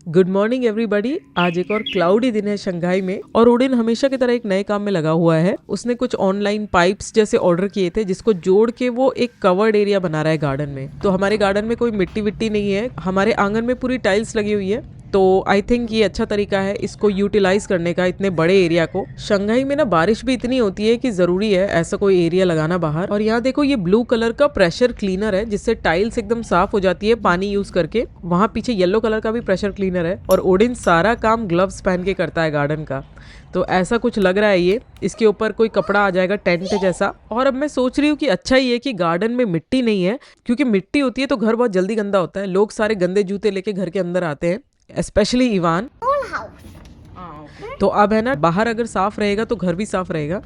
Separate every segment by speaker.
Speaker 1: Good morning everybody. आज एक और क्लाउडी दिन है शंघाई में और ओडिन हमेशा की तरह एक नए काम में लगा हुआ है। उसने कुछ ऑनलाइन पाइप्स जैसे ऑर्डर किए थे जिसको जोड़ के वो एक कवर्ड एरिया बना रहा है गार्डन में। तो हमारे गार्डन में कोई मिट्टी विट्टी नहीं है, हमारे आंगन में पूरी टाइल्स लगी हुई है। तो आई थिंक ये अच्छा तरीका है इसको यूटिलाइज करने का, इतने बड़े एरिया को। शंघाई में ना बारिश भी इतनी होती है कि जरूरी है ऐसा कोई एरिया लगाना बाहर। और यहाँ देखो ये ब्लू कलर का प्रेशर क्लीनर है जिससे टाइल्स एकदम साफ हो जाती है पानी यूज करके। वहाँ पीछे येलो कलर का भी प्रेशर क्लीनर है और ओडिन सारा काम ग्लव्स पहन के करता है गार्डन का। तो ऐसा कुछ लग रहा है ये, इसके ऊपर कोई कपड़ा आ जाएगा टेंट जैसा। और अब मैं सोच रही हूँ कि अच्छा ही है कि गार्डन में मिट्टी नहीं है, क्योंकि मिट्टी होती है तो घर बहुत जल्दी गंदा होता है। लोग सारे गंदे जूते लेके घर के अंदर आते हैं, स्पेशली इवान। तो अब है ना, बाहर अगर साफ रहेगा तो घर भी साफ रहेगा।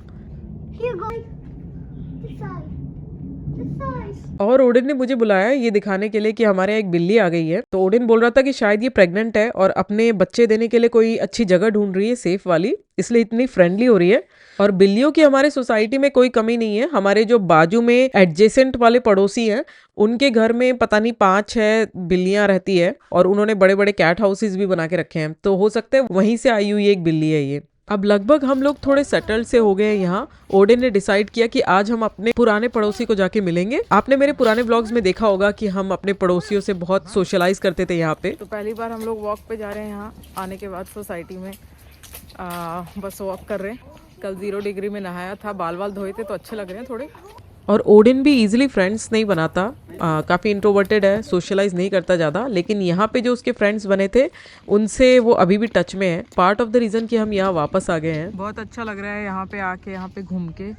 Speaker 1: और ओडिन ने मुझे बुलाया ये दिखाने के लिए कि हमारे यहाँ एक बिल्ली आ गई है। तो ओडिन बोल रहा था कि शायद ये प्रेग्नेंट है और अपने बच्चे देने के लिए कोई अच्छी जगह ढूंढ रही है, सेफ वाली, इसलिए इतनी फ्रेंडली हो रही है। और बिल्लियों की हमारे सोसाइटी में कोई कमी नहीं है। हमारे जो बाजू में एडजेसेंट वाले पड़ोसी हैं उनके घर में पता नहीं 5-6 बिल्लियां रहती है और उन्होंने बड़े बड़े कैट हाउसेस भी बना के रखे हैं। तो हो सकता है वहीं से आई हुई एक बिल्ली है ये। अब लगभग हम लोग थोड़े सेटल्ड से हो गए हैं यहाँ। ओडिन ने डिसाइड किया कि आज हम अपने पुराने पड़ोसी को जाके मिलेंगे। आपने मेरे पुराने व्लॉग्स में देखा होगा कि हम अपने पड़ोसियों से बहुत सोशलाइज करते थे यहाँ पे। तो पहली बार हम लोग वॉक पे जा रहे हैं यहाँ आने के बाद सोसाइटी में। बस वॉक कर रहे हैं। कल 0 डिग्री में नहाया था, बाल वाल धोए थे तो अच्छे लग रहे हैं थोड़े। और ओडिन भी इजीली फ्रेंड्स नहीं बनाता, काफ़ी इंट्रोवर्टेड है, सोशलाइज नहीं करता ज़्यादा। लेकिन यहाँ पे जो उसके फ्रेंड्स बने थे उनसे वो अभी भी टच में है। पार्ट ऑफ द रीज़न कि हम यहाँ वापस आ गए हैं। बहुत अच्छा लग रहा है यहाँ पे आके, यहाँ पे घूम के।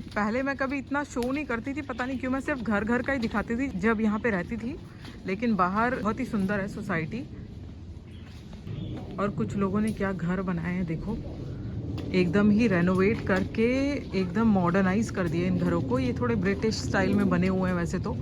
Speaker 1: पहले मैं कभी इतना शो नहीं करती थी, पता नहीं क्यों, मैं सिर्फ घर घर का ही दिखाती थी जब यहाँ पे रहती थी। लेकिन बाहर बहुत ही सुंदर है सोसाइटी। और कुछ लोगों ने क्या घर बनाए हैं देखो, एकदम ही रेनोवेट करके एकदम मॉडर्नाइज कर दिए इन घरों को। ये थोड़े ब्रिटिश स्टाइल में बने हुए हैं वैसे तो।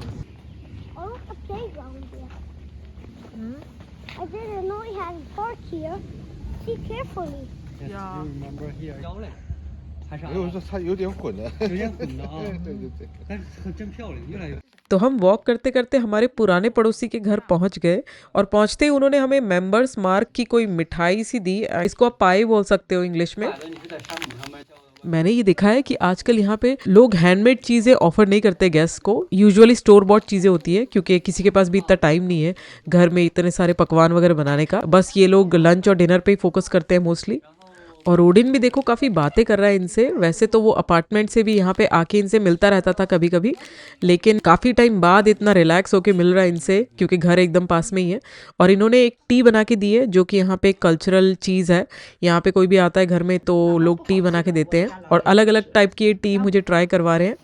Speaker 1: तो हम वॉक करते करते हमारे पुराने पड़ोसी के घर पहुंच गए और पहुंचते ही उन्होंने हमें मेंबर्स मार्क की कोई मिठाई सी दी। इसको आप पाई बोल सकते हो इंग्लिश में। मैंने ये देखा है कि आजकल यहाँ पे लोग हैंडमेड चीज़ें ऑफर नहीं करते गेस्ट को। यूजुअली स्टोर बॉट चीज़ें होती है, क्योंकि किसी के पास भी इतना टाइम नहीं है घर में इतने सारे पकवान वगैरह बनाने का। बस ये लोग लंच और डिनर पे ही फोकस करते हैं मोस्टली। और ओडिन भी देखो काफ़ी बातें कर रहा है इनसे। वैसे तो वो अपार्टमेंट से भी यहाँ पे आके इनसे मिलता रहता था कभी कभी, लेकिन काफ़ी टाइम बाद इतना रिलैक्स होके मिल रहा है इनसे, क्योंकि घर एकदम पास में ही है। और इन्होंने एक टी बना के दी है जो कि यहाँ पे एक कल्चरल चीज़ है। यहाँ पे कोई भी आता है घर में तो लोग टी बना के देते हैं और अलग अलग टाइप की ये टी मुझे ट्राई करवा रहे हैं।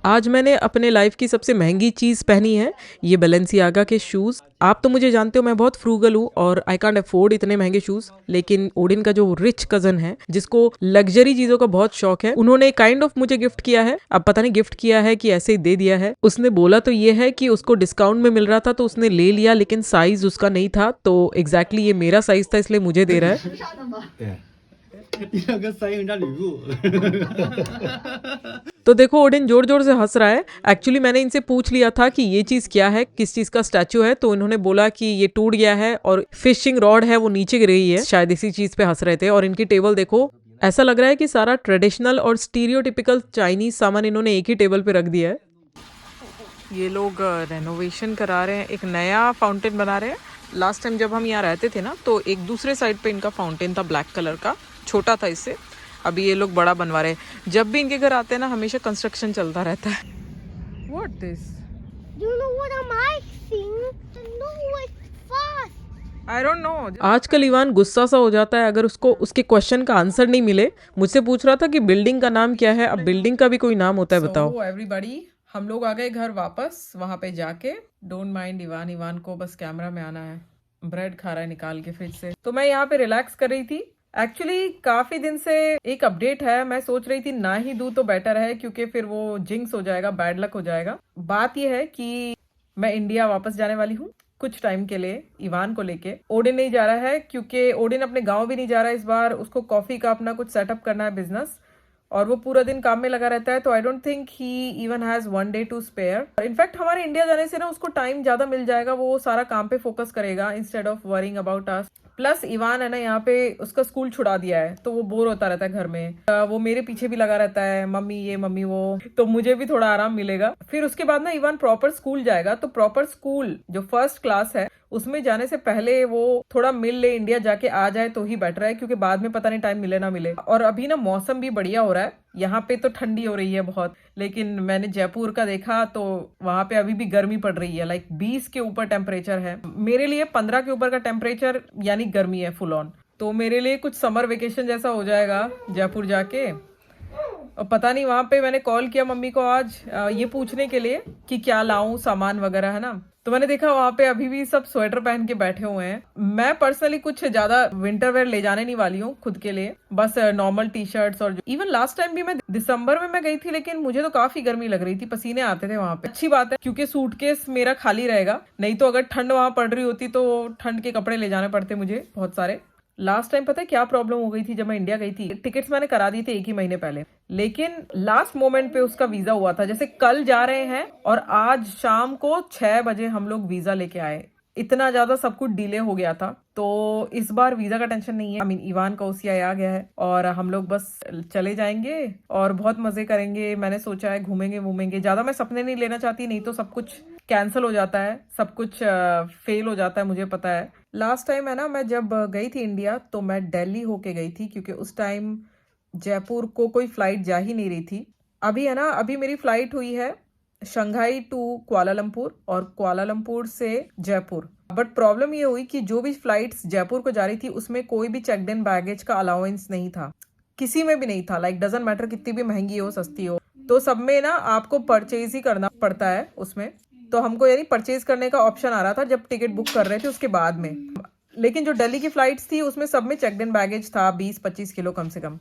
Speaker 1: आज मैंने अपने लाइफ की सबसे महंगी चीज़ पहनी है, ये बैलेंसियागा के शूज़। आप तो मुझे जानते हो मैं बहुत फ्रूगल हूँ और आई कांट अफोर्ड इतने महंगे शूज़। लेकिन ओडिन का जो रिच कज़न है जिसको लग्जरी चीज़ों का बहुत शौक है, उन्होंने काइंड ऑफ मुझे गिफ्ट किया है। अब पता नहीं गिफ्ट किया है कि ऐसे ही दे दिया है। उसने बोला तो ये है कि उसको डिस्काउंट में मिल रहा था तो उसने ले लिया, लेकिन साइज उसका नहीं था। तो एग्जैक्टली ये मेरा साइज था, इसलिए मुझे दे रहा है। तो देखो ओडिन जोर जोर से हंस रहा है। एक्चुअली मैंने इनसे पूछ लिया था कि ये चीज़ क्या है, किस चीज़ का स्टैचू है। तो इन्होंने बोला कि ये टूट गया है और फिशिंग रॉड है वो नीचे गिर गई है, शायद इसी चीज़ पे हंस रहे थे। और इनकी टेबल देखो, ऐसा लग रहा है कि सारा ट्रेडिशनल और स्टीरियोटिपिकल चाइनीज सामान इन्होंने एक ही टेबल पे रख दिया है। ये लोग रेनोवेशन करा रहे हैं, एक नया फाउंटेन बना रहे हैं। लास्ट टाइम जब हम यहाँ रहते थे ना तो एक दूसरे साइड पे इनका फाउंटेन था ब्लैक कलर का, छोटा था इससे। अभी ये लोग बड़ा बनवा रहे हैं। जब भी इनके घर आते हैं ना हमेशा कंस्ट्रक्शन चलता रहता है। What this?
Speaker 2: You know what am I seeing? No, it's fast.
Speaker 1: I don't know. आजकल इवान गुस्सा सा हो जाता है अगर उसको उसके क्वेश्चन का आंसर नहीं मिले। मुझसे पूछ रहा था कि बिल्डिंग का नाम क्या है। अब बिल्डिंग का भी कोई नाम होता है, बताओ। एवरीबॉडी, हम लोग आ गए घर वापस। वहां पे जाके डोंट माइंड इवान, इवान को बस कैमरा में आना है। ब्रेड खा रहा है निकाल के फ्रिज से। तो मैं यहाँ पे रिलैक्स कर रही थी। एक्चुअली काफी दिन से एक अपडेट है, मैं सोच रही थी ना ही दूं तो बेटर है, क्योंकि फिर वो जिंक्स हो जाएगा, बैड लक हो जाएगा। बात यह है कि मैं इंडिया वापस जाने वाली हूँ कुछ टाइम के लिए इवान को लेके। ओडिन नहीं जा रहा है क्योंकि ओडिन अपने गांव भी नहीं जा रहा है इस बार, उसको कॉफी का अपना कुछ सेटअप करना है बिजनेस, और वो पूरा दिन काम में लगा रहता है। तो I don't think he even has one day to spare. In fact हमारे इंडिया जाने से ना उसको टाइम ज्यादा मिल जाएगा, वो सारा काम पे फोकस करेगा instead of worrying about us. Plus Ivan है ना यहाँ पे उसका स्कूल छुड़ा दिया है, तो वो बोर होता रहता है घर में। वो मेरे पीछे भी लगा रहता है, मम्मी ये मम्मी वो, तो मुझे भी थोड़ा आराम मिलेगा। फिर उसके बाद ना इवान प्रॉपर स्कूल जाएगा, तो प्रॉपर स्कूल जो फर्स्ट क्लास है उसमें जाने से पहले वो थोड़ा मिल ले, इंडिया जाके आ जाए तो ही बेटर है, क्योंकि बाद में पता नहीं टाइम मिले ना मिले। और अभी ना मौसम भी बढ़िया हो रहा है, यहाँ पे तो ठंडी हो रही है बहुत, लेकिन मैंने जयपुर का देखा तो वहां पे अभी भी गर्मी पड़ रही है, लाइक 20 के ऊपर टेम्परेचर है। मेरे लिए 15 के ऊपर का टेम्परेचर यानी गर्मी है फुल ऑन। तो मेरे लिए कुछ समर वेकेशन जैसा हो जाएगा जयपुर जाके। और पता नहीं, वहां पे मैंने कॉल किया मम्मी को आज ये पूछने के लिए कि क्या लाऊं सामान वगैरह, है ना। तो मैंने देखा वहां पे अभी भी सब स्वेटर पहन के बैठे हुए हैं। मैं पर्सनली कुछ ज्यादा विंटर वेयर ले जाने नहीं वाली हूँ खुद के लिए, बस नॉर्मल टी शर्ट्स। और इवन लास्ट टाइम भी मैं दिसंबर में मैं गई थी, लेकिन मुझे तो काफी गर्मी लग रही थी, पसीने आते थे वहां पे। अच्छी बात है क्योंकि सूटकेस मेरा खाली रहेगा, नहीं तो अगर ठंड वहां पड़ रही होती तो ठंड के कपड़े ले जाने पड़ते मुझे बहुत सारे। लास्ट टाइम पता है क्या प्रॉब्लम हो गई थी जब मैं इंडिया गई थी? टिकट्स मैंने करा दी थी 1 ही महीने पहले, लेकिन लास्ट मोमेंट पे उसका वीजा हुआ था। जैसे कल जा रहे हैं और आज शाम को 6 बजे हम लोग वीजा लेके आए, इतना ज्यादा सब कुछ डिले हो गया था। तो इस बार वीजा का टेंशन नहीं है। इवान का ओसीआई आ गया है और हम लोग बस चले जाएंगे और बहुत मजे करेंगे। मैंने सोचा है घूमेंगे घूमेंगे, ज्यादा मैं सपने नहीं लेना चाहती, नहीं तो सब कुछ कैंसिल हो जाता है, सब कुछ फेल हो जाता है, मुझे पता है। लास्ट टाइम है ना, मैं जब गई थी इंडिया तो मैं दिल्ली होके गई थी, क्योंकि उस टाइम जयपुर को कोई फ्लाइट जा ही नहीं रही थी। अभी है ना, अभी मेरी फ्लाइट हुई है शंघाई टू कुआलालंपुर और कुआलालंपुर से जयपुर। बट प्रॉब्लम ये हुई कि जो भी फ्लाइट्स जयपुर को जा रही थी उसमें कोई भी चेक्ड इन बैगेज का अलाउंस नहीं था, किसी में भी नहीं था। लाइक डजंट मैटर कितनी भी महंगी हो सस्ती हो, तो सब में ना आपको परचेज ही करना पड़ता है उसमें। तो हमको यानी परचेज करने का ऑप्शन आ रहा था जब टिकट बुक कर रहे थे उसके बाद में। लेकिन जो दिल्ली की फ्लाइट्स थी उसमें सब में चेक्ड इन बैगेज था 20-25 किलो कम से कम।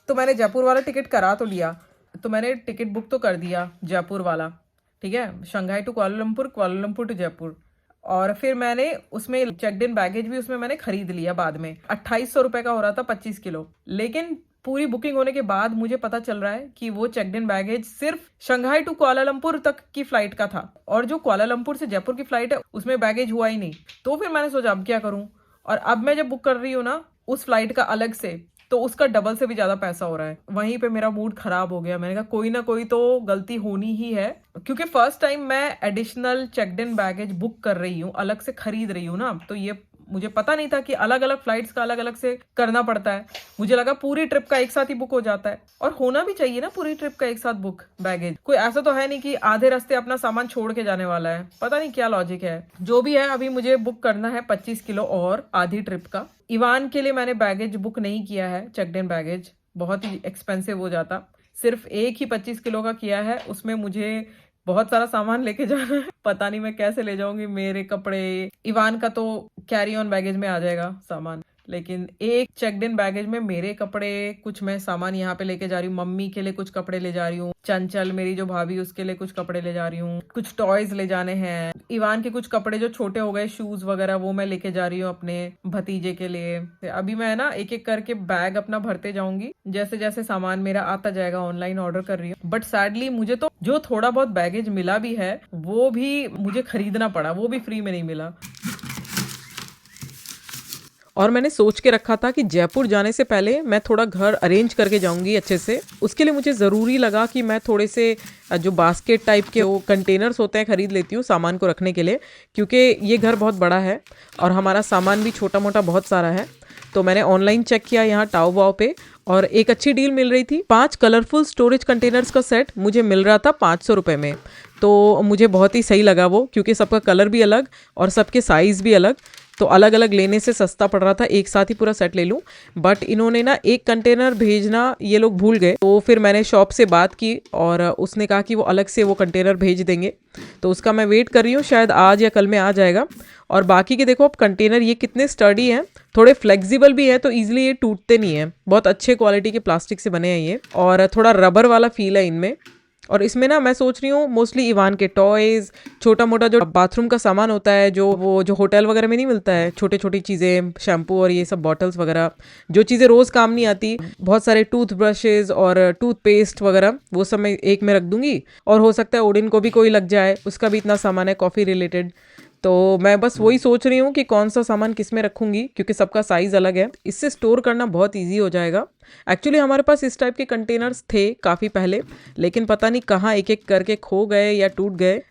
Speaker 1: तो मैंने जयपुर वाला टिकट करा तो लिया, तो मैंने टिकट बुक तो कर दिया जयपुर वाला, ठीक है, Shanghai to Kuala Lumpur, Kuala Lumpur to Jaipur. और फिर मैंने उसमें चेक्ड इन बैगेज भी उसमें मैंने खरीद लिया बाद में। 2800 रुपए का हो रहा था 25 किलो। लेकिन पूरी बुकिंग होने के बाद मुझे पता चल रहा है कि वो चेक्ड इन बैगेज सिर्फ शंघाई टू कुआलालंपुर तक की फ्लाइट का था, और जो कुआलालंपुर से जयपुर की फ्लाइट है उसमें बैगेज हुआ ही नहीं। तो फिर मैंने सोचा अब क्या करूं, और अब मैं जब बुक कर रही हूँ ना उस फ्लाइट का अलग से, तो उसका डबल से भी ज्यादा पैसा हो रहा है। वहीं पे मेरा मूड खराब हो गया। मैंने कहा कोई ना कोई तो गलती होनी ही है, क्योंकि फर्स्ट टाइम मैं additional checked in baggage book कर रही हूँ, अलग से खरीद रही हूँ ना। तो ये मुझे पता नहीं था कि अलग अलग फ्लाइट्स का अलग अलग से करना पड़ता है। मुझे लगा पूरी ट्रिप का एक साथ ही बुक हो जाता है, और होना भी चाहिए ना पूरी ट्रिप का एक साथ बुक बैगेज। कोई ऐसा तो है नहीं कि आधे रास्ते अपना सामान छोड़ के जाने वाला है, पता नहीं क्या लॉजिक है। जो भी है, अभी मुझे बुक करना है 25 किलो और आधी ट्रिप का। इवान के लिए मैंने बैगेज बुक नहीं किया है, चेक्ड इन बैगेज बहुत ही एक्सपेंसिव हो जाता। सिर्फ एक ही 25 किलो का किया है, उसमें मुझे बहुत सारा सामान लेके जाना है। पता नहीं मैं कैसे ले जाऊंगी, मेरे कपड़े, इवान का तो कैरी ऑन बैगेज में आ जाएगा सामान, लेकिन एक चेक्ड इन बैगेज में मेरे कपड़े, कुछ मैं सामान यहाँ पे लेके जा रही हूँ। मम्मी के लिए कुछ कपड़े ले जा रही हूँ, चंचल मेरी जो भाभी उसके लिए कुछ कपड़े ले जा रही हूँ, कुछ टॉयज ले जाने हैं, इवान के कुछ कपड़े जो छोटे हो गए, शूज वगैरह, वो मैं लेके जा रही हूँ अपने भतीजे के लिए। अभी मैं ना एक एक करके बैग अपना भरते जाऊंगी, जैसे जैसे सामान मेरा आता जाएगा। ऑनलाइन ऑर्डर कर रही हूँ, बट सैडली मुझे तो जो थोड़ा बहुत बैगेज मिला भी है वो भी मुझे खरीदना पड़ा, वो भी फ्री में नहीं मिला। और मैंने सोच के रखा था कि जयपुर जाने से पहले मैं थोड़ा घर अरेंज करके जाऊंगी अच्छे से। उसके लिए मुझे ज़रूरी लगा कि मैं थोड़े से जो बास्केट टाइप के वो कंटेनर्स होते हैं खरीद लेती हूँ सामान को रखने के लिए, क्योंकि ये घर बहुत बड़ा है और हमारा सामान भी छोटा मोटा बहुत सारा है। तो मैंने ऑनलाइन चेक किया यहाँ टाओबाओ पे, और एक अच्छी डील मिल रही थी। 5 कलरफुल स्टोरेज कंटेनर्स का सेट मुझे मिल रहा था 500 रुपये में। तो मुझे बहुत ही सही लगा वो, क्योंकि सबका कलर भी अलग और सबके साइज़ भी अलग, तो अलग अलग लेने से सस्ता पड़ रहा था एक साथ ही पूरा सेट ले लूं। बट इन्होंने ना एक कंटेनर भेजना ये लोग भूल गए, तो फिर मैंने शॉप से बात की और उसने कहा कि वो अलग से वो कंटेनर भेज देंगे। तो उसका मैं वेट कर रही हूँ, शायद आज या कल में आ जाएगा। और बाकी के देखो अब कंटेनर ये कितने स्टर्डी हैं, थोड़े फ्लेक्सिबल भी है, तो ईजिली ये टूटते नहीं है। बहुत अच्छे क्वालिटी के प्लास्टिक से बने हैं ये, और थोड़ा रबर वाला फील है इनमें। और इसमें ना मैं सोच रही हूँ मोस्टली इवान के टॉयज, छोटा मोटा जो बाथरूम का सामान होता है, जो होटल वगैरह में नहीं मिलता है, छोटी छोटी चीज़ें, शैम्पू और ये सब बॉटल्स वगैरह, जो चीज़ें रोज़ काम नहीं आती, बहुत सारे टूथ ब्रशेज और टूथपेस्ट वगैरह, वो सब मैं एक में रख दूंगी। और हो सकता है ओडिन को भी कोई लग जाए, उसका भी इतना सामान है कॉफ़ी रिलेटेड। तो मैं बस वही सोच रही हूँ कि कौन सा सामान किस में रखूँगी, क्योंकि सबका साइज़ अलग है। इससे स्टोर करना बहुत इजी हो जाएगा। एक्चुअली हमारे पास इस टाइप के कंटेनर्स थे काफ़ी पहले, लेकिन पता नहीं कहाँ एक एक करके खो गए या टूट गए।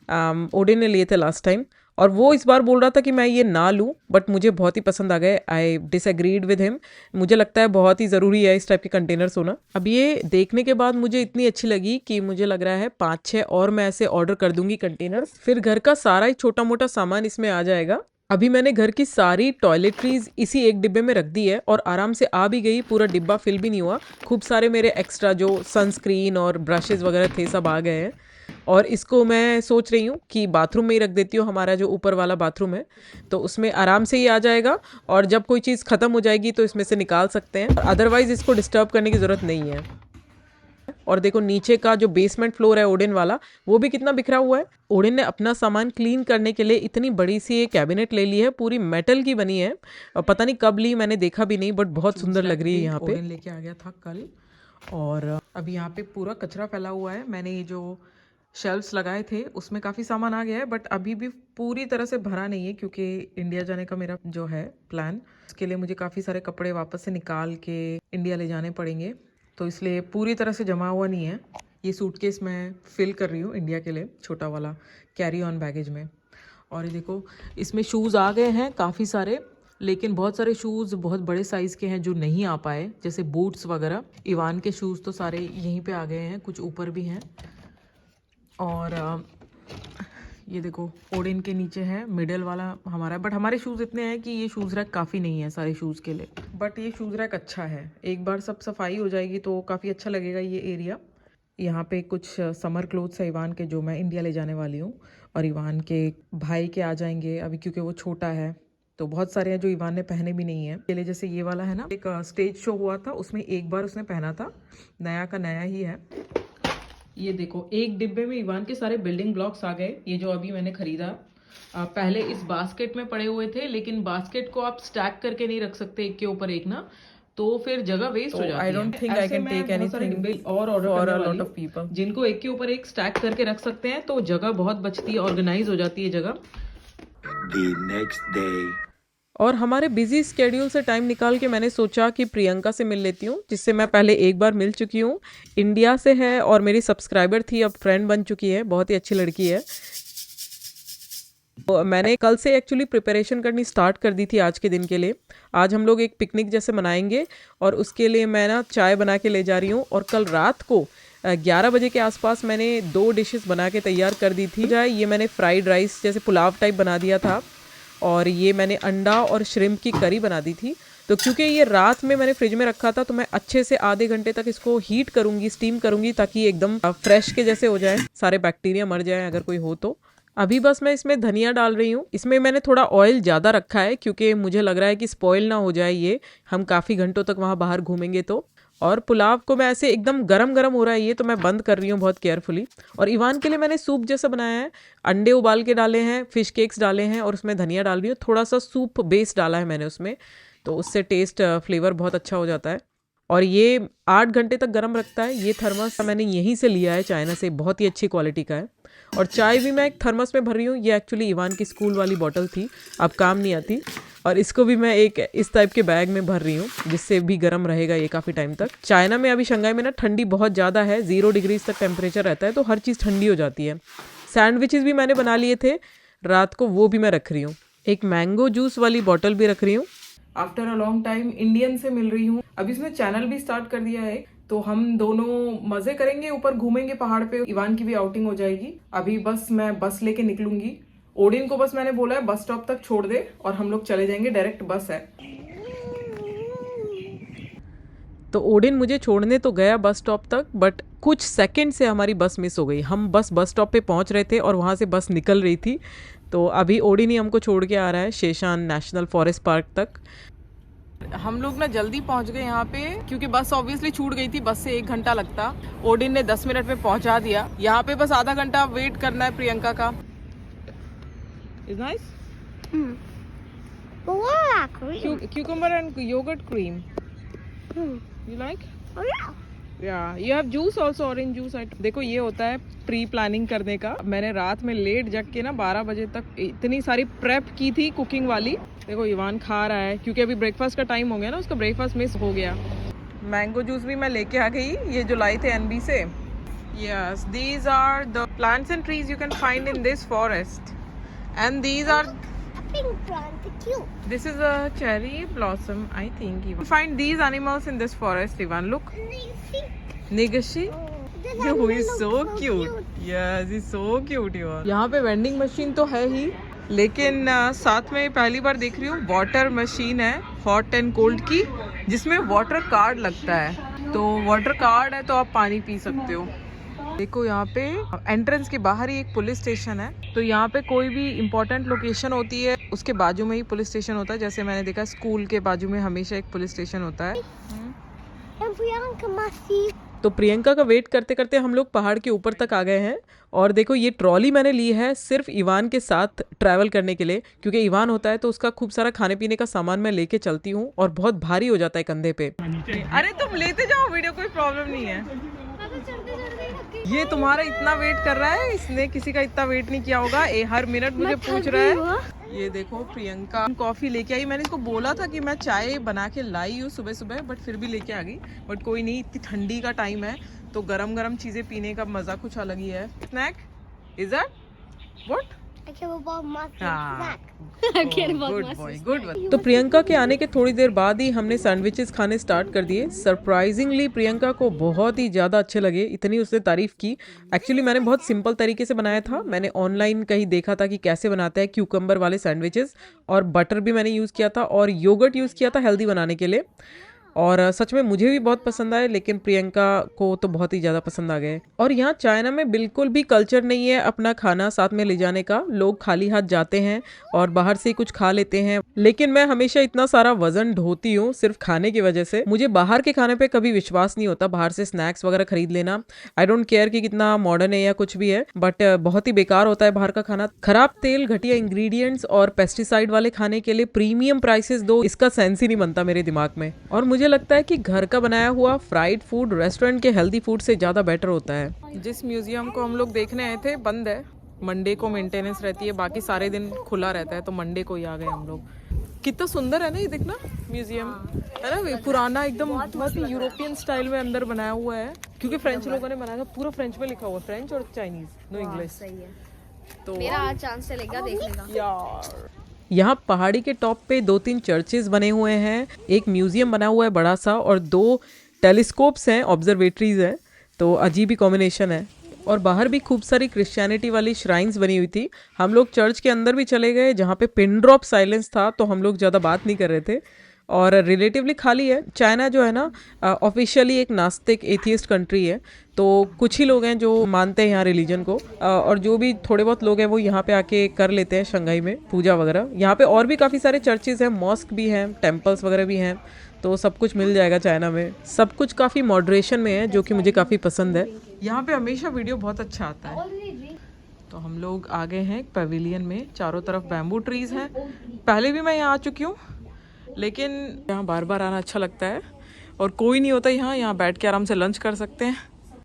Speaker 1: ओडिन ने लिए थे लास्ट टाइम, और वो इस बार बोल रहा था कि मैं ये ना लूँ, बट मुझे बहुत ही पसंद आ गए। आई डिसएग्रीड विद हिम। मुझे लगता है बहुत ही ज़रूरी है इस टाइप के कंटेनर्स होना। अब ये देखने के बाद मुझे इतनी अच्छी लगी कि मुझे लग रहा है 5-6 और मैं ऐसे ऑर्डर कर दूंगी कंटेनर्स, फिर घर का सारा ही छोटा मोटा सामान इसमें आ जाएगा। अभी मैंने घर की सारी टॉयलेटरीज इसी एक डिब्बे में रख दी है, और आराम से आ भी गई, पूरा डिब्बा फिल भी नहीं हुआ। खूब सारे मेरे एक्स्ट्रा जो सनस्क्रीन और ब्रशेज़ वगैरह थे सब आ गए हैं। और इसको मैं सोच रही हूँ कि बाथरूम में ही रख देती हूँ, हमारा जो ऊपर वाला बाथरूम है, तो उसमें आराम से ही आ जाएगा। और जब कोई चीज़ ख़त्म हो जाएगी तो इसमें से निकाल सकते हैं, अदरवाइज़ इसको डिस्टर्ब करने की ज़रूरत नहीं है। और देखो नीचे का जो बेसमेंट फ्लोर है ओडिन वाला, वो भी कितना बिखरा हुआ है। ओडिन ने अपना सामान क्लीन करने के लिए इतनी बड़ी सी एक कैबिनेट ले ली है, पूरी मेटल की बनी है, और पता नहीं कब ली, मैंने देखा भी नहीं, बट बहुत सुंदर लग रही है यहाँ पे। ओडिन लेके आ गया था कल, और अभी यहाँ पे पूरा कचरा फैला हुआ है। मैंने ये जो शेल्फ्स लगाए थे उसमें काफ़ी सामान आ गया है, बट अभी भी पूरी तरह से भरा नहीं है, क्योंकि इंडिया जाने का मेरा जो है प्लान, उसके लिए मुझे काफ़ी सारे कपड़े वापस से निकाल के इंडिया ले जाने पड़ेंगे, तो इसलिए पूरी तरह से जमा हुआ नहीं है। ये सूटकेस मैं फिल कर रही हूँ इंडिया के लिए, छोटा वाला कैरी ऑन बैगेज में। और ये देखो इसमें शूज़ आ गए हैं काफ़ी सारे, लेकिन बहुत सारे शूज़ बहुत बड़े साइज़ के हैं जो नहीं आ पाए, जैसे बूट्स वगैरह। इवान के शूज़ तो सारे यहीं पे आ गए हैं, कुछ ऊपर भी हैं। और ये देखो ओडिन के नीचे है, मिडल वाला हमारा, बट हमारे शूज़ इतने हैं कि ये शूज़ रैक काफ़ी नहीं है सारे शूज़ के लिए, बट ये शूज़ रैक अच्छा है। एक बार सब सफाई हो जाएगी तो काफ़ी अच्छा लगेगा ये एरिया। यहाँ पे कुछ समर क्लोथ्स है इवान के, जो मैं इंडिया ले जाने वाली हूँ, और इवान के भाई के आ जाएंगे अभी, क्योंकि वो छोटा है, तो बहुत सारे हैं जो इवान ने पहने भी नहीं है। पहले जैसे ये वाला है ना, एक स्टेज शो हुआ था उसमें एक बार उसने पहना था, नया का नया ही है। ये देखो एक डिब्बे में इवान के सारे बिल्डिंग ब्लॉक्स आ गए, ये जो अभी मैंने खरीदा। पहले इस बास्केट में पड़े हुए थे, लेकिन बास्केट को आप स्टैक करके नहीं रख सकते एक के ऊपर एक ना, तो फिर जगह वेस्ट हो जाती है। I don't think I can take anything और order for a lot of people, जिनको एक के ऊपर एक स्टैक करके रख सकते हैं, तो जगह बहुत बचती है, ऑर्गेनाइज हो जाती है जगह। The next day. और हमारे बिजी स्केड्यूल से टाइम निकाल के मैंने सोचा कि प्रियंका से मिल लेती हूँ, जिससे मैं पहले एक बार मिल चुकी हूँ, इंडिया से है और मेरी सब्सक्राइबर थी, अब फ्रेंड बन चुकी है, बहुत ही अच्छी लड़की है। तो मैंने कल से एक्चुअली प्रिपरेशन करनी स्टार्ट कर दी थी आज के दिन के लिए। आज हम लोग एक पिकनिक जैसे मनाएंगे, और उसके लिए मैं ना चाय बना के ले जा रही हूँ। और कल रात को 11 बजे के आसपास मैंने 2 डिशेस बना के तैयार कर दी थी। ये मैंने फ्राइड राइस जैसे पुलाव टाइप बना दिया था, और ये मैंने अंडा और श्रिम्प की करी बना दी थी। तो क्योंकि ये रात में मैंने फ्रिज में रखा था, तो मैं अच्छे से आधे घंटे तक इसको हीट करूँगी, स्टीम करूँगी, ताकि एकदम फ्रेश के जैसे हो जाए, सारे बैक्टीरिया मर जाए अगर कोई हो तो। अभी बस मैं इसमें धनिया डाल रही हूँ। इसमें मैंने थोड़ा ऑयल ज़्यादा रखा है, क्योंकि मुझे लग रहा है कि स्पॉइल ना हो जाए ये, हम काफ़ी घंटों तक वहाँ बाहर घूमेंगे तो। और पुलाव को मैं ऐसे एकदम गरम गरम हो रहा है ये, तो मैं बंद कर रही हूँ बहुत केयरफुली। और इवान के लिए मैंने सूप जैसा बनाया है, अंडे उबाल के डाले हैं, फिश केक्स डाले हैं, और उसमें धनिया डाल रही हूँ, थोड़ा सा सूप बेस डाला है मैंने उसमें, तो उससे टेस्ट फ्लेवर बहुत अच्छा हो जाता है। और ये 8 घंटे तक गर्म रखता है। ये थर्मस मैंने यहीं से लिया है, चाइना से, बहुत ही अच्छी क्वालिटी का है। और चाय भी मैं एक थर्मस में भर रही हूँ। ये एक्चुअली इवान की स्कूल वाली बॉटल थी, अब काम नहीं आती, और इसको भी मैं एक इस टाइप के बैग में भर रही हूँ, जिससे भी गर्म रहेगा ये काफ़ी टाइम तक। चाइना में अभी शंघाई में ना ठंडी बहुत ज़्यादा है, 0 डिग्रीज तक टेम्परेचर रहता है, तो हर चीज़ ठंडी हो जाती है। सैंडविचेस भी मैंने बना लिए थे रात को, वो भी मैं रख रही हूँ। एक मैंगो जूस वाली बॉटल भी रख रही हूँ। After a long time Indian से मिल रही हूँ। अभी इसने चैनल भी स्टार्ट कर दिया है, तो हम दोनों मजे करेंगे, ऊपर घूमेंगे पहाड़ पे, इवान की भी आउटिंग हो जाएगी। अभी बस मैं बस लेके निकलूंगी। ओडिन को बस मैंने बोला है बस स्टॉप तक छोड़ दे, और हम लोग चले जाएंगे, डायरेक्ट बस है। तो ओडिन मुझे छोड़ने तो गया बस स्टॉप तक, बट कुछ सेकंड से हमारी बस मिस हो गई। हम बस स्टॉप पे पहुंच रहे थे और वहां से बस निकल रही थी। तो अभी ओडिन ही हमको छोड़ के आ रहा है शेशान नेशनल फॉरेस्ट पार्क तक। हम लोग ना जल्दी पहुंच गए यहाँ पे क्योंकि बस ऑब्वियसली छूट गई थी। बस से 1 घंटा लगता, ओडिन ने 10 मिनट में पहुंचा दिया। यहाँ पे बस आधा घंटा वेट करना है प्रियंका का। Is nice. Cucumber and yogurt cream. You like?
Speaker 2: Oh yeah.
Speaker 1: Yeah. You have juice also, orange juice. देखो ये होता है प्री प्लानिंग करने का। मैंने रात में लेट जग के ना 12 बजे तक इतनी सारी प्रेप की थी कुकिंग वाली। देखो इवान खा रहा है क्योंकि अभी ब्रेकफास्ट का टाइम हो गया ना, उसका ब्रेकफास्ट मिस हो गया। मैंगो जूस भी मैं लेके आ गई, ये जो लाए थे एनबी से। Yes, these are the plants and trees you can find in this forest. And these are
Speaker 2: Pink plant, cute.
Speaker 1: This is a cherry blossom, I think. You find these animals in this forest, Ivan. Look. Nigashi.
Speaker 2: This
Speaker 1: Who is
Speaker 2: animal
Speaker 1: so
Speaker 2: looks
Speaker 1: cute. Yes, he's so cute, Ivan. यहाँ पे vending machine तो है ही, लेकिन साथ में पहली बार देख रही हूँ वाटर मशीन है, हॉट एंड कोल्ड की, जिसमें वाटर कार्ड लगता है। तो वाटर कार्ड है तो आप पानी पी सकते हो। देखो यहाँ पे एंट्रेंस के बाहर ही एक पुलिस स्टेशन है। तो यहाँ पे कोई भी इम्पोर्टेंट लोकेशन होती है उसके बाजू में ही पुलिस स्टेशन होता है। जैसे मैंने देखा स्कूल के बाजू में हमेशा एक पुलिस स्टेशन होता है।
Speaker 2: And Priyanka must see.
Speaker 1: तो प्रियंका का वेट करते करते हम लोग पहाड़ के ऊपर तक आ गए हैं। और देखो ये ट्रॉली मैंने ली है सिर्फ इवान के साथ ट्रैवल करने के लिए, क्योंकि इवान होता है तो उसका खूब सारा खाने पीने का सामान मैं लेके चलती हूँ और बहुत भारी हो जाता है कंधे पे। अरे तुम लेते जाओ वीडियो, कोई प्रॉब्लम नहीं है। ये तुम्हारा इतना वेट कर रहा है, इसने किसी का इतना वेट नहीं किया होगा। हर मिनट मुझे पूछ रहा है। ये देखो प्रियंका कॉफी लेके आई। मैंने इसको बोला था कि मैं चाय बना के लाई हूँ सुबह सुबह, बट फिर भी लेके आ गई। बट कोई नहीं, इतनी ठंडी का टाइम है तो गरम गरम चीजें पीने का मजा कुछ अलग ही है। Snack is that what?
Speaker 2: I care about my
Speaker 1: हाँ।
Speaker 2: snack.
Speaker 1: गुड। तो प्रियंका के आने के थोड़ी देर बाद ही हमने सैंडविचेस खाने स्टार्ट कर दिए। सरप्राइजिंगली प्रियंका को बहुत ही ज़्यादा अच्छे लगे, इतनी उसने तारीफ की। एक्चुअली मैंने बहुत सिंपल तरीके से बनाया था। मैंने ऑनलाइन कहीं देखा था कि कैसे बनाते हैं क्यूकम्बर वाले सैंडविचेस, और बटर भी मैंने यूज़ किया था और योगर्ट यूज़ किया था हेल्दी बनाने के लिए। और सच में मुझे भी बहुत पसंद आए, लेकिन प्रियंका को तो बहुत ही ज़्यादा पसंद आ गए। और यहाँ चाइना में बिल्कुल भी कल्चर नहीं है अपना खाना साथ में ले जाने का। लोग खाली हाथ जाते हैं और बाहर से ही कुछ खा लेते हैं। लेकिन मैं हमेशा इतना सारा वजन ढोती हूँ सिर्फ खाने की वजह से। मुझे बाहर के खाने पे कभी विश्वास नहीं होता, बाहर से स्नैक्स वगैरह खरीद लेना। आई डोंट केयर कि कितना मॉडर्न है या कुछ भी है, बट बहुत ही बेकार होता है बाहर का खाना। खराब तेल, घटिया इंग्रेडिएंट्स और पेस्टिसाइड वाले खाने के लिए प्रीमियम प्राइसेस दो, इसका सेंस ही नहीं बनता मेरे दिमाग में। और मुझे लगता है कि घर का बनाया हुआ फ्राइड फूड रेस्टोरेंट के हेल्दी फूड से ज़्यादा बेटर होता है। जिस म्यूजियम को हम लोग देखने आए थे बंद है, मंडे को मेंटेनेंस रहती है, बाकी सारे दिन खुला रहता है। तो मंडे को ही आ गए हम लोग। कितना सुंदर है ना ये, देखना म्यूजियम है ना, पुराना एकदम बहुत ही यूरोपियन स्टाइल में अंदर बनाया हुआ है, क्योंकि फ्रेंच लोगों ने बनाया था। पूरा फ्रेंच में लिखा हुआ, फ्रेंच और चाइनीज, नो इंग्लिश।
Speaker 3: सही है।
Speaker 1: तो
Speaker 3: मेरा आज चांस चलेगा देखने का
Speaker 1: यार। यहाँ पहाड़ी के टॉप पे 2-3 चर्चेस बने हुए हैं, एक म्यूजियम बना हुआ है बड़ा सा, और 2 टेलीस्कोप्स हैं, ऑब्जर्वेटरीज हैं। तो अजीब ही कॉम्बिनेशन है। और बाहर भी खूब सारी क्रिश्चियनिटी वाली श्राइन्स बनी हुई थी। हम लोग चर्च के अंदर भी चले गए जहाँ पे पिन ड्रॉप साइलेंस था, तो हम लोग ज़्यादा बात नहीं कर रहे थे और रिलेटिवली खाली है। चाइना जो है ना ऑफिशियली एक नास्तिक एथियस्ट कंट्री है, तो कुछ ही लोग हैं जो मानते हैं यहाँ रिलीजन को, और जो भी थोड़े बहुत लोग हैं वो यहाँ पे आके कर लेते हैं शंघाई में पूजा वगैरह। यहाँ पे और भी काफ़ी सारे चर्चेज हैं, मॉस्क भी हैं, टेम्पल्स वगैरह भी हैं, तो सब कुछ मिल जाएगा चाइना में। सब कुछ काफ़ी मॉडरेशन में है, जो कि मुझे काफ़ी पसंद है। यहाँ पे हमेशा वीडियो बहुत अच्छा आता है। तो हम लोग आ गए हैं पेविलियन में, चारों तरफ बैम्बू ट्रीज हैं। पहले भी मैं यहाँ आ चुकी हूँ, लेकिन यहाँ बार बार आना अच्छा लगता है। और कोई नहीं होता यहाँ बैठ के आराम से लंच कर सकते हैं।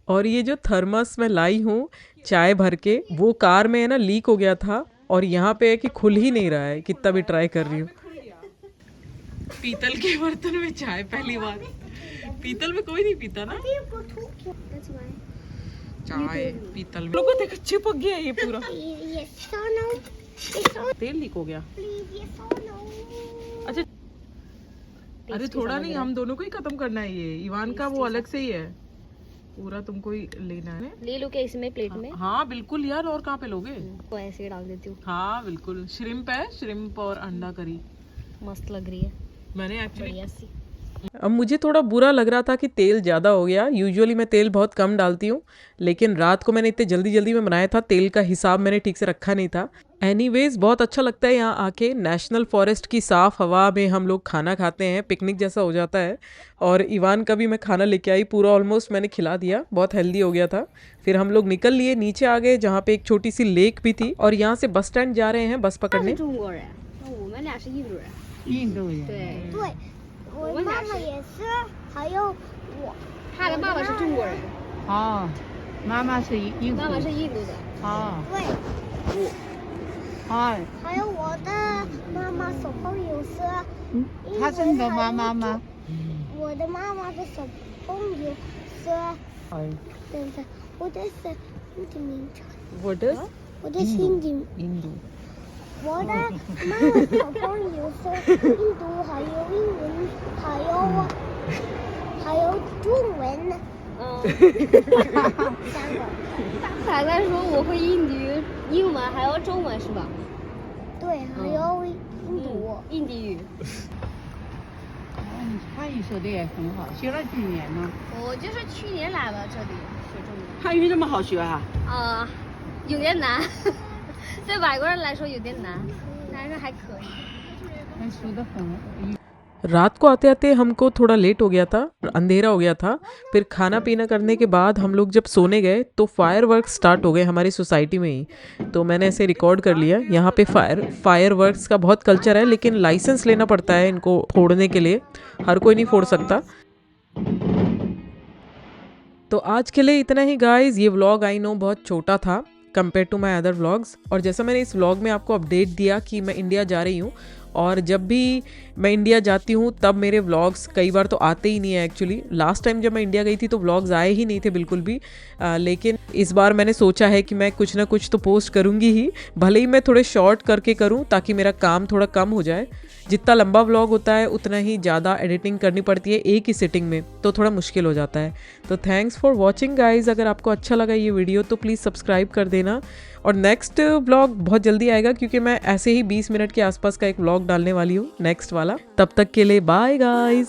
Speaker 1: और ये जो थर्मस मैं लाई हूँ चाय भर के, वो कार में है ना लीक हो गया था, और यहाँ पे है कि खुल ही नहीं रहा है, कितना भी ट्राई कर रही हूँ। पीतल के बर्तन में चाय पहली बार। पीतल में कोई नहीं पीता ना चाय, पीतल में। लोगों को देखो चिपक गया ये पूरा, तेल लीक हो गया। अच्छा, अरे थोड़ा नहीं, हम दोनों को ही खत्म करना है ये। इवान का वो अलग से ही है, पूरा तुमको ही लेना है।
Speaker 3: ले लो क्या इसमें प्लेट में?
Speaker 1: हाँ बिल्कुल यार, और कहाँ पे लोगे?
Speaker 3: तो ऐसे ही डाल देती हूँ।
Speaker 1: हाँ बिल्कुल। श्रिम्प है, श्रिम्प और अंडा करी
Speaker 3: मस्त लग रही है,
Speaker 1: मैंने एक्चुअली।
Speaker 3: बढ़िया सी।
Speaker 1: अब मुझे थोड़ा बुरा लग रहा था कि तेल ज़्यादा हो गया। यूजुअली मैं तेल बहुत कम डालती हूँ, लेकिन रात को मैंने इतने जल्दी जल्दी में बनाया था, तेल का हिसाब मैंने ठीक से रखा नहीं था। एनीवेज बहुत अच्छा लगता है यहाँ आके। नेशनल फॉरेस्ट की साफ़ हवा में हम लोग खाना खाते हैं, पिकनिक जैसा हो जाता है। और इवान का भी मैं खाना लेके आई, पूरा ऑलमोस्ट मैंने खिला दिया, बहुत हेल्दी हो गया था। फिर हम लोग निकल लिए, नीचे आ गए जहाँ पे एक छोटी सी लेक भी थी। और यहाँ से बस स्टैंड जा रहे हैं बस
Speaker 3: 他是
Speaker 1: पकड़ने।
Speaker 3: 中国人，我们俩是印度人。
Speaker 4: 印度人。
Speaker 3: 对，
Speaker 2: 对，我妈妈也是，还有我。
Speaker 3: 他的爸爸是中国人，
Speaker 4: 哦，妈妈是印度。
Speaker 3: 妈妈是印度的。
Speaker 4: 哦，
Speaker 2: 对，
Speaker 4: 哦，
Speaker 2: 还有我的妈妈手朋友是。
Speaker 4: 她是你的妈妈吗？
Speaker 2: 我的妈妈的手朋友是。
Speaker 4: 哎，
Speaker 2: 等等，我的是你的名字，
Speaker 1: What is
Speaker 2: 我的是印度。
Speaker 1: 印度？
Speaker 2: 我的妈妈手朋友是印度，还有英文，还有中文呢，三个。
Speaker 3: 彩彩说我会印语、英文还有中文是吧？
Speaker 2: 对，还有印度。
Speaker 3: 印地语。
Speaker 4: 你汉语说的也很好，学了几年呢？
Speaker 3: 我就是去年来了这里学中文。
Speaker 4: 汉语这么好学啊？
Speaker 3: 有点难，对外国人来说有点难，但是还可以。
Speaker 4: 还说的很。
Speaker 1: रात को आते आते हमको थोड़ा लेट हो गया था, अंधेरा हो गया था। फिर खाना पीना करने के बाद हम लोग जब सोने गए तो फायरवर्क्स स्टार्ट हो गए हमारी सोसाइटी में ही। तो मैंने ऐसे रिकॉर्ड कर लिया। यहाँ पे फायरवर्क्स का बहुत कल्चर है, लेकिन लाइसेंस लेना पड़ता है इनको फोड़ने के लिए, हर कोई नहीं फोड़ सकता। तो आज के लिए इतना ही गाइज। ये व्लॉग आई नो बहुत छोटा था compare to my other vlogs. और जैसा मैंने इस व्लॉग में आपको अपडेट दिया कि मैं इंडिया जा रही हूँ, और जब भी मैं इंडिया जाती हूँ तब मेरे व्लॉग्स कई बार तो आते ही नहीं है। एक्चुअली लास्ट टाइम जब मैं इंडिया गई थी तो व्लॉग्स आए ही नहीं थे बिल्कुल भी। लेकिन इस बार मैंने सोचा है कि मैं कुछ ना कुछ तो पोस्ट करूँगी ही, भले ही मैं थोड़े शॉर्ट करके करूँ ताकि मेरा काम थोड़ा कम हो जाए। जितना लंबा व्लॉग होता है उतना ही ज़्यादा एडिटिंग करनी पड़ती है एक ही सिटिंग में, तो थोड़ा मुश्किल हो जाता है। तो थैंक्स फॉर वॉचिंग गाइज। अगर आपको अच्छा लगा ये वीडियो तो प्लीज़ सब्सक्राइब कर देना। और नेक्स्ट व्लॉग बहुत जल्दी आएगा, क्योंकि मैं ऐसे ही 20 मिनट के आसपास का एक व्लॉग डालने वाली हूँ नेक्स्ट वाला। तब तक के लिए बाय गाइज।